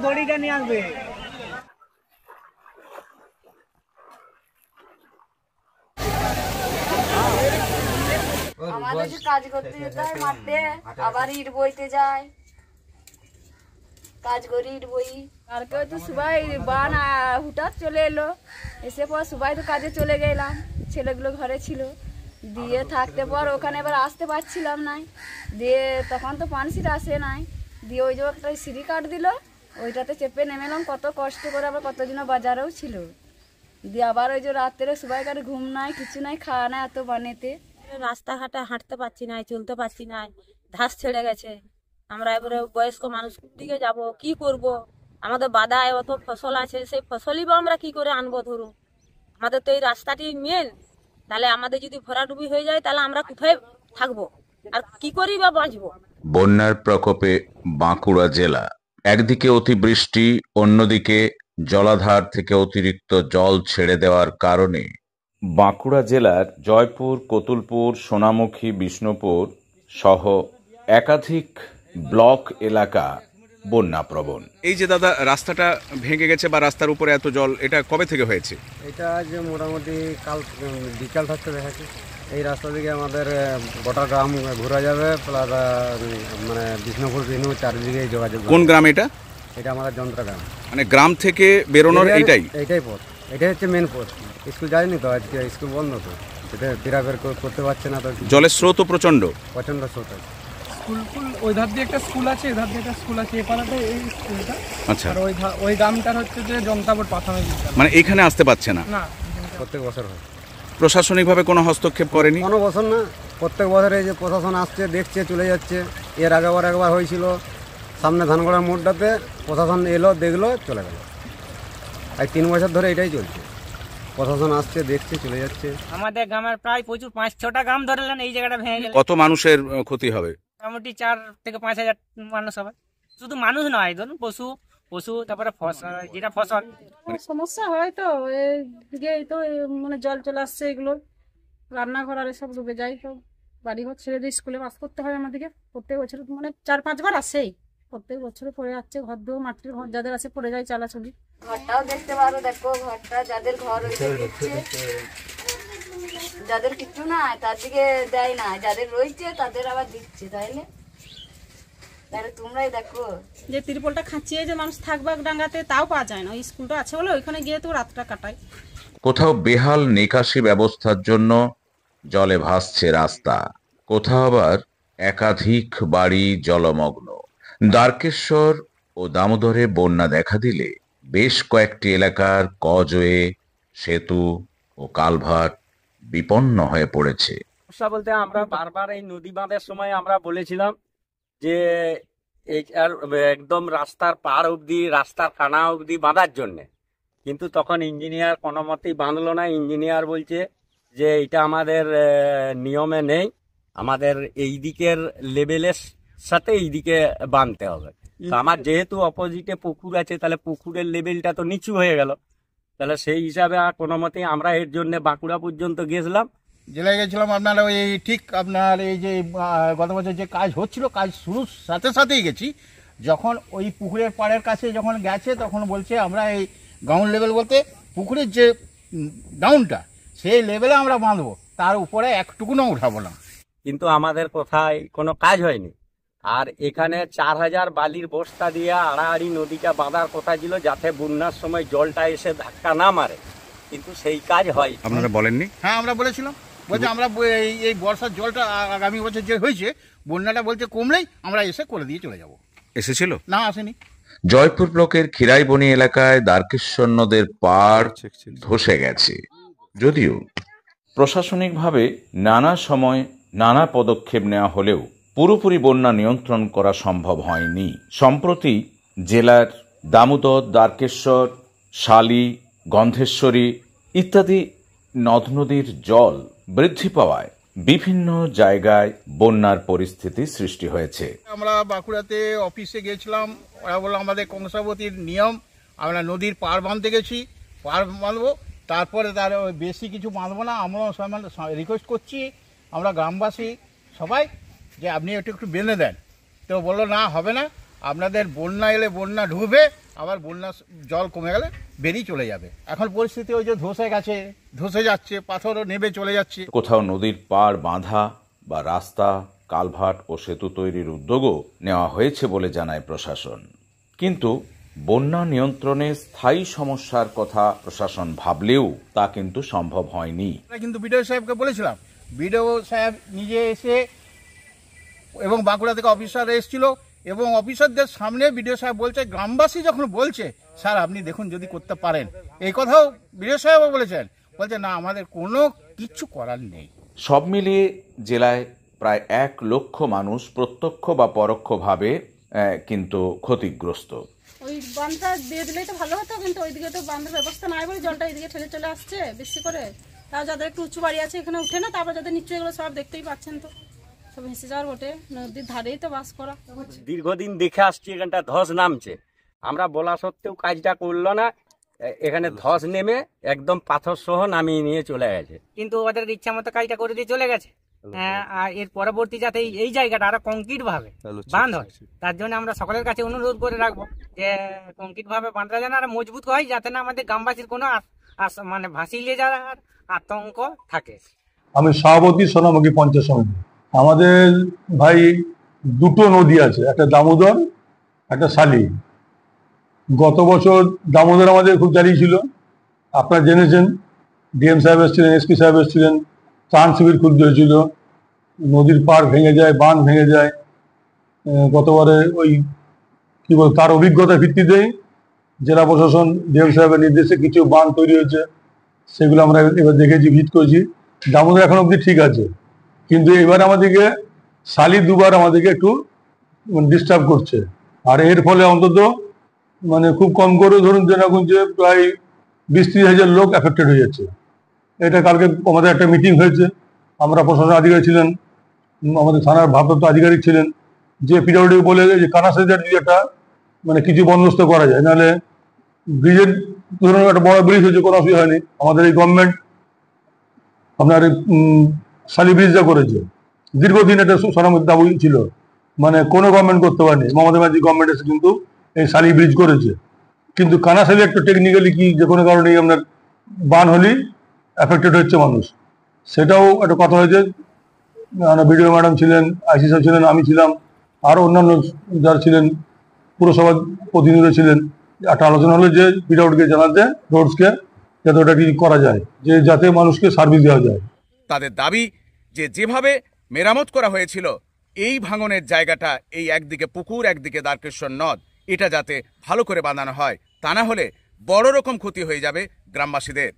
দড়িটা নিয়ে আসবে। আমাদের যে কাজ করতে যেতে হয় মাঠে, আবার ইট বইতে যায়, কাজ করি ইট বই। আর কেউ তো সবাই বান হুটাৎ চলে এলো, এসে পর সবাই তো কাজে চলে গেলাম, ছেলেগুলো ঘরে ছিল। দিয়ে থাকতে পর ওখানে এবার আসতে পারছিলাম না, দিয়ে তখন তো পানসিট আসে নাই, দিয়ে ওই যে একটা সিঁড়ি কাঠ দিল, ওইটাতে চেপে নেমেলাম, কত কষ্ট করে, আবার কতজন বাজারেও ছিল। দিয়ে আবার ওই যে রাত্রে সবাইকার ঘুম নাই, কিছু নাই, খাওয়া নাই, এত বানেতে। রাস্তাঘাটে হাঁটতে পারছি না, চলতে পারছি না, ধাস ছেড়ে গেছে। আমরা এবারে বয়স্ক মানুষ দিকে যাব, কি করব? আমাদের বাদায় অত ফসল আছে, সেই ফসলই বা আমরা কি করে আনবো? ধরুন আমাদের তো এই রাস্তাটি মেন, তাহলে আমাদের যদি ভরাডুবি হয়ে যায় তাহলে আমরা কোথায় থাকবো আর কি করি বা বাঁচবো? বন্যার প্রকোপে বাঁকুড়া জেলা, একদিকে অতিবৃষ্টি, অন্যদিকে জলাধার থেকে অতিরিক্ত জল ছেড়ে দেওয়ার কারণে বাঁকুড়া জেলার জয়পুর, কতুলপুর, সোনামুখী, বিষ্ণুপুর সহ একাধিক ব্লক এলাকা বন্যাপ্রবণ। এই যে দাদা রাস্তাটা ভেঙে গেছে বা রাস্তার উপরে এত জল, এটা কবে থেকে হয়েছে? এটা যে মোটামুটি কাল বিকাল থাকতে দেখাচ্ছে। এই রাস্তা দিকে আমাদের গোটা গ্রাম ঘোরা যাবে, প্লাস মানে বিষ্ণুপুর চারিদিকে যোগাযোগ। কোন গ্রাম এটা? এটা আমাদের যন্ত্র গ্রাম। মানে গ্রাম থেকে বেরোনোর এইটাই পথ, এটাই হচ্ছে মেন পথ। স্কুল যায়নি তো, আজকে স্কুল বন্ধ, তো এটা ফেরাফের করতে পারছে না। তো জলের স্রোত প্রচন্ড স্রোত আছে। স্কুল ওই ধার দিয়ে একটা স্কুল আছে, এধার দিয়ে একটা স্কুল আছে, এপাড়াতে এই স্কুলটা। আচ্ছা, আর ওই গ্রামটার হচ্ছে যে জনতাবোর্ড প্রাথমিক বিদ্যালয়। মানে এখানে আসতে পারছে না? না, প্রত্যেক বছর হয়। প্রশাসনিকভাবে কোনো হস্তক্ষেপ করেনি? কোনো বছর না, প্রত্যেক বছরে যে প্রশাসন আসছে, দেখছে, চলে যাচ্ছে। এর আগেবার একবার হয়েছিল সামনে ধানগড়ার মোড়টাতে, প্রশাসন এলো, দেখলো, চলে গেল। আর 3 বছর ধরে এটাই চলছে, প্রশাসন আসছে, দেখছে, চলে যাচ্ছে। আমাদের গ্রামের প্রায় প্রচুর 5-6টা গ্রাম ধরলেন এই জায়গাটা ভেঙে গেল। কত মানুষের ক্ষতি হবে? মোটামুটি 4 থেকে 5 হাজার মানুষ হবে। শুধু মানুষ নয়, ধরুন পশু তারপরে যেটা ফসল। সমস্যা হয় তো, এদিকে তো মানে জল চলে আসছে, এগুলো রান্নাঘর আর সব ডুবে যায়, সব বাড়িঘর ছেড়ে দিয়ে স্কুলে বাস করতে হয় আমাদেরকে। প্রত্যেক বছর মানে 4-5 বার আসেই, প্রত্যেক বছরে পড়ে যাচ্ছে। ঘর দু মাটির ঘর যাদের আছে পড়ে যায়, চালাচলি। ঘরটাও দেখতে পারো, দেখো ঘরটা, যাদের ঘর হয়েছে দিচ্ছে, যাদের কিছু নাই তার দিকে দেয় না, যাদের রয়েছে তাদের আবার দিচ্ছে, তাইলে তোমরাই দেখো। যে তিরপলটা খাঁচিয়ে যে মানুষ থাকবে ডাঙ্গাতে, তাও পাওয়া যায় না। ওই স্কুলটা আছে বলে ওইখানে গিয়ে তো রাতটা কাটায়। কোথাও বেহাল নিকাশি ব্যবস্থার জন্য জলে ভাসছে রাস্তা, কোথাও আবার একাধিক বাড়ি জলমগ্ন। দ্বারকেশ্বর ও দামোদরে বন্যা দেখা দিলে বেশ কয়েকটি এলাকার কজওয়ে, সেতু ও কালভার্ট বিপন্ন হয়ে পড়েছে। সমস্যা বলতে আমরা বারবার এই নদী বাঁধের সময় আমরা বলেছিলাম যে একদম রাস্তার পার অবধি, রাস্তার কানা অবধি বাঁধার জন্য, কিন্তু তখন ইঞ্জিনিয়ার কোনো মতেই বাঁধলো না। ইঞ্জিনিয়ার বলছে যে এটা আমাদের নিয়মে নেই, আমাদের এই দিকের লেভেলের সাথে এই দিকে বাঁধতে হবে। তো আমার যেহেতু অপোজিটে পুকুর আছে, তাহলে পুকুরের লেভেলটা তো নিচু হয়ে গেল, তাহলে সেই হিসাবে আর কোনো মতেই আমরা এর জন্য বাঁকুড়া পর্যন্ত গেছিলাম। জেলায় গেছিলাম আপনার ওই ঠিক আপনার এই যে গত বছর যে কাজ হচ্ছিল, কাজ শুরুর সাথে সাথেই গেছি। যখন ওই পুকুরের পাড়ের কাছে যখন গেছে, তখন বলছে আমরা এই গ্রাউন্ড লেভেল বলতে পুকুরের যে গ্রাউন্ডটা, সেই লেভেলে আমরা বাঁধবো, তার উপরে একটুকুনো উঠাবো না। কিন্তু আমাদের কোথায় কোনো কাজ হয়নি। আর এখানে 4000 বালির বস্তা দিয়ে আড়াআড়ি নদীটা বাঁধার কথা ছিল, যাতে বন্যার সময় জলটা এসে ধাক্কা না মারে, কিন্তু সেই কাজ হয়। আপনারা বলেননি? হ্যাঁ, আমরা বলেছিলাম, বলছে আমরা এই বর্ষার জলটা আগামী বছর যে হয়েছে, বন্যাটা বলছে কমলেই আমরা এসে করে দিয়ে চলে যাব। এসেছিল? না, আসেনি। জয়পুর ব্লকের খিরাইবনি এলাকায় দ্বারকেশ্বর নদের পাড় ধসে গেছে। যদিও প্রশাসনিকভাবে নানা সময় নানা পদক্ষেপ নেওয়া হলেও পুরোপুরি বন্যা নিয়ন্ত্রণ করা সম্ভব হয়নি। সম্প্রতি জেলার দামোদর, দ্বারকেশ্বর, শালী, গন্ধেশ্বরী ইত্যাদি নদ নদীর জল বৃদ্ধি পাওয়ায় বিভিন্ন জায়গায় বন্যার পরিস্থিতি সৃষ্টি হয়েছে। আমরা বাঁকুড়াতে অফিসে গেছিলাম, ওরা বললো আমাদের কংসাবতীর নিয়ম, আমরা নদীর পাড় বাঁধতে গেছি, পাড় বাঁধবো, তারপরে তার ওই বেশি কিছু বাঁধবো না। আমরাও রিকোয়েস্ট করছি, আমরা গ্রামবাসী সবাই, যে আপনি একটু বেঁধে দেন। তো বললো না, হবে না, আপনাদের বন্যা এলে বন্যা ঢুকবে, আবার বন্যা জল কমে গেলে বেরিয়ে চলে যাবে। এখন পরিস্থিতি ওই যে ধসে যাচ্ছে, পাথরও নেবে চলে যাচ্ছে। কোথাও নদীর পাড় বাঁধা বা রাস্তা, কালভার্ট ও সেতু তৈরির উদ্যোগও নেওয়া হয়েছে বলে জানায় প্রশাসন। কিন্তু বন্যা নিয়ন্ত্রণে স্থায়ী সমস্যার কথা প্রশাসন ভাবলেও তা কিন্তু সম্ভব হয়নি। কিন্তু বিডিও সাহেবকে বলেছিলাম, বিডিও সাহেব নিজে এসে এবং বাঁকুড়া থেকে অফিসার এসেছিল, এবং অফিসারদের সামনে বিডিও সাহেব বলছে, গ্রামবাসী যখন বলছে স্যার আপনি দেখুন যদি করতে পারেন, এই কথাও বিডিও সাহেবও বলেছেন। বলছে না, আমাদের কোনো কিছু করার নেই। সব মিলিয়ে জেলায় প্রায় 1 লক্ষ মানুষ প্রত্যক্ষ বা পরোক্ষভাবে কিন্তু ক্ষতিগ্রস্ত। ওই বাঁধটা দিয়ে দিলেই তো ভালো হতো, কিন্তু ওইদিকে তো বাঁধের ব্যবস্থা নাই বলে জলটা এইদিকে ঠেলে চলে আসছে বেশি করে। তাও যাদের একটু উঁচু বাড়ি আছে এখানে উঠে না, তারপর যাদের নিচু, এগুলো সব দেখতেই পাচ্ছেন তো, সব ভেসে যাওয়ার বটে। নদীর ধারেই তো বাস করা। দীর্ঘদিন দেখে আসছি এখানটা ধস নামছে, আমরা বলা সত্ত্বেও কাজটা করলো না। এখানে ধস নেমে একদম পাথর সহ নামিয়ে নিয়ে চলে গেছে, কিন্তু ওদের ইচ্ছা মতো কাজটা করে দিয়ে চলে গেছে। আর এর পরবর্তী যাতে এই জায়গাটা আরো কংক্রিট ভাবে বাঁধ হয়, তার জন্য আমরা সকলের কাছে অনুরোধ করে রাখবো যে কংক্রিট ভাবে বাঁধটা যেন আরো মজবুত হয়, যাতে না আমাদের গ্রামবাসীর কোনো মানে ভাসিয়ে যাওয়ার আতঙ্ক থাকে। আমি সভাপতি সোনামুখী পঞ্চায়েত সমিতি। আমাদের ভাই 2টো নদী আছে, একটা দামোদর, একটা শালি। গত বছর দামোদর আমাদের খুব জারি ছিল, আপনারা জেনেছেন। ডিএম সাহেব এসেছিলেন, এসপি সাহেব এসেছিলেন, ত্রাণ শিবির খুলতে হয়েছিল, নদীর পাড় ভেঙে যায়, বাঁধ ভেঙে যায়। গতবারে ওই কি বল, তার অভিজ্ঞতার ভিত্তিতেই জেলা প্রশাসন ডিএম সাহেবের নির্দেশে কিছু বাঁধ তৈরি হয়েছে, সেগুলো আমরা এবার দেখেছি, ভিজিট করেছি। দামোদর এখন অবধি ঠিক আছে, কিন্তু এবার আমাদেরকে শালি 2বার আমাদেরকে একটু ডিস্টার্ব করছে। আর এর ফলে অন্তত মানে খুব কম করে ধরুন জেনাগুঞ্জে প্রায় 20-30 হাজার লোক এফেক্টেড হয়ে যাচ্ছে। এটা কালকে আমাদের একটা মিটিং হয়েছে, আমরা প্রশাসন আধিকারিক ছিলেন, আমাদের থানার ভারপ্রাপ্ত আধিকারিক ছিলেন, যে পিডব্লিউডি বলে যে কানাসাইজার যদি একটা মানে কিছু বন্দোবস্ত করা যায়, নাহলে ব্রিজের ধরুন একটা বড় ব্রিজ হয়েছে, কোনো অসুবিধা হয়নি। আমাদের এই গভর্নমেন্ট আপনার শালি ব্রিজটা করেছে, দীর্ঘদিন এটা সরামতির দাবি ছিল, মানে কোনো গভর্নমেন্ট করতে পারেনি। মমতা ব্যানার্জি গভর্নমেন্ট এসে কিন্তু এই শালি ব্রিজ করেছে। কিন্তু কানাসালি একটু টেকনিক্যালি কি যে কোনো কারণেই আপনার বান হলেই অ্যাফেক্টেড হচ্ছে মানুষ, সেটাও একটা কথা হয়েছে। বিডিও ম্যাডাম ছিলেন, আইসি সাহেব ছিলেন, আমি ছিলাম, আরও অন্যান্য যারা ছিলেন, পুরসভার প্রতিনিধিরা ছিলেন। একটা আলোচনা হলো যে পিডব্লিউডিকে জানাতে, রোডসকে, যাতে ওটা কি করা যায়, যে যাতে মানুষকে সার্ভিস দেওয়া যায়। তাদের দাবি যে যেভাবে মেরামত করা হয়েছিল এই ভাঙনের জায়গাটা, এই একদিকে পুকুর একদিকে দ্বারকেশ্বর নদ, এটা যাতে ভালো করে বাঁধানো হয়, তা না হলে বড় রকম ক্ষতি হয়ে যাবে গ্রামবাসীদের।